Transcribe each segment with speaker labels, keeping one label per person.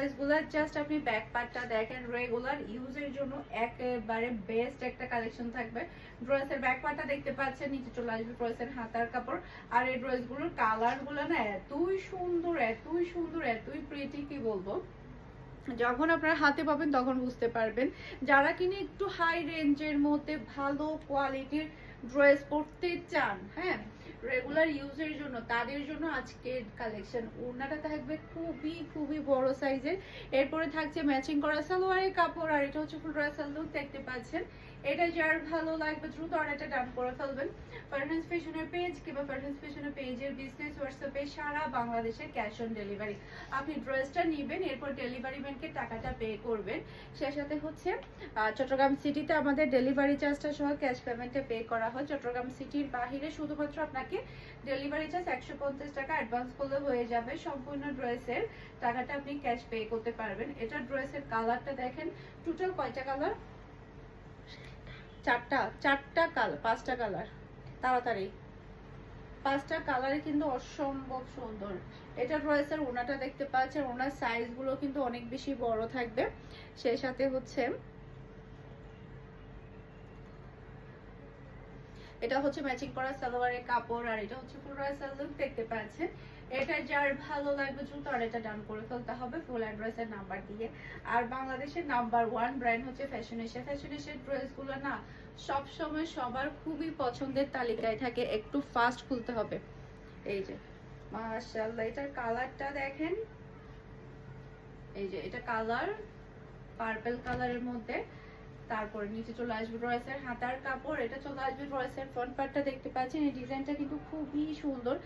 Speaker 1: ড্রেসগুলো জাস্ট আপনি ব্যাক পার্টটা দেখেন, রেগুলার ইউজের জন্য একেবারে বেস্ট একটা কালেকশন থাকবে। ড্রেসের ব্যাক পার্টটা দেখতে পাচ্ছেন, নিচে চলে আসবে ড্রেসের হাতার কাপড়। আর এই ড্রেসগুলোর কালারগুলো না এতই সুন্দর, এতই সুন্দর, এতই প্রিটি, কি বলবো, যখন আপনারা হাতে পাবেন তখন বুঝতে পারবেন। যারা কিনে একটু হাই রেঞ্জের মধ্যে ভালো কোয়ালিটির ড্রেস পরতে চান, হ্যাঁ, রেগুলার ইউজের জন্য, তাদের জন্য আজকের কালেকশন। ওড়নাটা থাকবে খুবই খুবই বড় সাইজের, এরপরে থাকছে ম্যাচিং করা সালোয়ারের কাপড়, আর এটা হচ্ছে ফুল ড্রেসের লুক দেখতে পাচ্ছেন। এটা যার ভালো লাগবে দ্রুত অর্ডারটা ডান করে ফেলবেন। ফারহানাস ফ্যাশনের পেজ কিংবা ফারহানাস ফ্যাশনের পেজের বিজনেস হোয়াটসঅ্যাপে সারা বাংলাদেশে ক্যাশ অন ডেলিভারি। আপনি ড্রেসটা নেবেন, এরপর ডেলিভারি ম্যানকে টাকাটা পে করবেন। সে সাথে হচ্ছে চট্টগ্রাম সিটিতে আমাদের ডেলিভারি চার্জটা সহ ক্যাশ পেমেন্টে পে করা হয়। চট্টগ্রাম সিটির বাহিরে শুধুমাত্র আপনাকে ডেলিভারি চার্জ 150 টাকা অ্যাডভান্স করলে হয়ে যাবে। সম্পূর্ণ ড্রেসের টাকাটা আপনি ক্যাশ পে করতে পারবেন। এটা ড্রেসের কালারটা দেখেন, টোটাল কয়টা কালার? চারটা কালার, পাঁচটা কালার, তাড়াতাড়ি, পাঁচটা কালারে কিন্তু অসম্ভব সুন্দর। এটা ড্রেসের ওনাটা দেখতে পাচ্ছেন, ওনার সাইজ গুলো কিন্তু অনেক বেশি বড় থাকবে। সেই সাথে হচ্ছে এটা হচ্ছে ম্যাচিং করা সালোয়ারের কাপড়, আর এটা হচ্ছে ফুল ড্রেসের লুক দেখতে পাচ্ছেন। এটা যার ভালো লাগবে দ্রুত আর এটা ডান করে ফেলতে হবে ফুল অ্যাড্রেসের নাম্বার দিয়ে। আর বাংলাদেশের নাম্বার 1 ব্র্যান্ড হচ্ছে ফ্যাশন এশিয়া। ফ্যাশন এশিয়ার ড্রেসগুলো না সব সময় সবার খুবই পছন্দের তালিকায় থাকে, একটু ফাস্ট খুলতে হবে। এই যে মাশাআল্লাহ, এটার কালারটা দেখেন, এই যে এটা কালার পার্পল কালারের মধ্যে। তারপরে নিচে চলে আসবে ড্রেসের হাতার কাপড়, এটা চলে আসবে ড্রেসের ফ্রন্ট পার্টটা দেখতে পাচ্ছেন। এই ডিজাইনটা কিন্তু খুবই সুন্দর,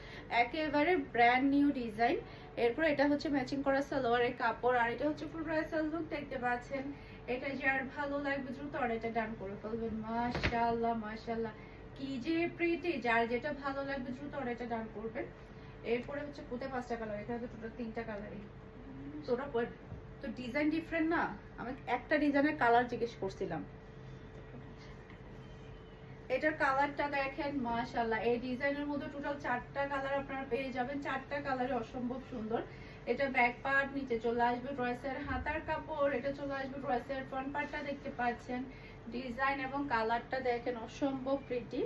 Speaker 1: একেবারে ব্র্যান্ড নিউ ডিজাইন। এরপর এটা হচ্ছে ম্যাচিং করা সালোয়ারের কাপড়, আর এটা হচ্ছে ফুল ড্রেসের লুক দেখতে পাচ্ছেন। এটা যার ভালো লাগবে দ্রুত অর্ডারটা ডান করে ফেলবেন। মাশাআল্লাহ মাশাআল্লাহ, কি যে প্রিটি, যার যেটা ভালো লাগবে দ্রুত অর্ডারটা ডান করবেন। এরপরে হচ্ছে কোথায় পাঁচটা কালার, এখানে তো টোটাল তিনটা কালারই। তোরা তো ডিজাইন ডিফারেন্ট না, আমি একটা ডিজাইনের কালার জিজ্ঞেস করছিলাম। এটার কালারটা দেখেন, মাশাআল্লাহ, এই ডিজাইনের মধ্যে টোটাল চারটা কালার আপনারা পেয়ে যাবেন। চারটা কালারে অসম্ভব সুন্দর। এটা ব্যাক পার্ট, নিচে চলে আসবে ড্রেসের হাতার কাপড়, এটা চলে আসবে ড্রেসের ফ্রন্ট পার্টটা দেখতে পাচ্ছেন। ডিজাইন এবং কালারটা দেখেন অসম্ভব প্রিটি।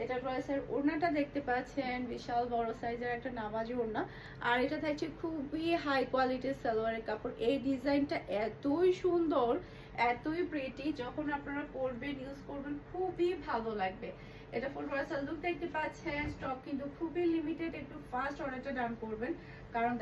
Speaker 1: এটা ড্রেসের ওড়নাটা দেখতে পাচ্ছেন, বিশাল বড় সাইজের একটা নামাজি ওড়না। আর এটা থাকছে খুবই হাই কোয়ালিটির সালোয়ারের কাপড়। এই ডিজাইনটা এতই সুন্দর, এতই প্রিটি, যখন আপনারা পরবেন ইউজ করবেন খুবই ভালো লাগবে। এটা ফুল ড্রেসের লুক দেখতে পাচ্ছেন। স্টক কিন্তু খুবই লিমিটেড, একটু ফাস্ট অর্ডারটা ডান করবেন, কারণ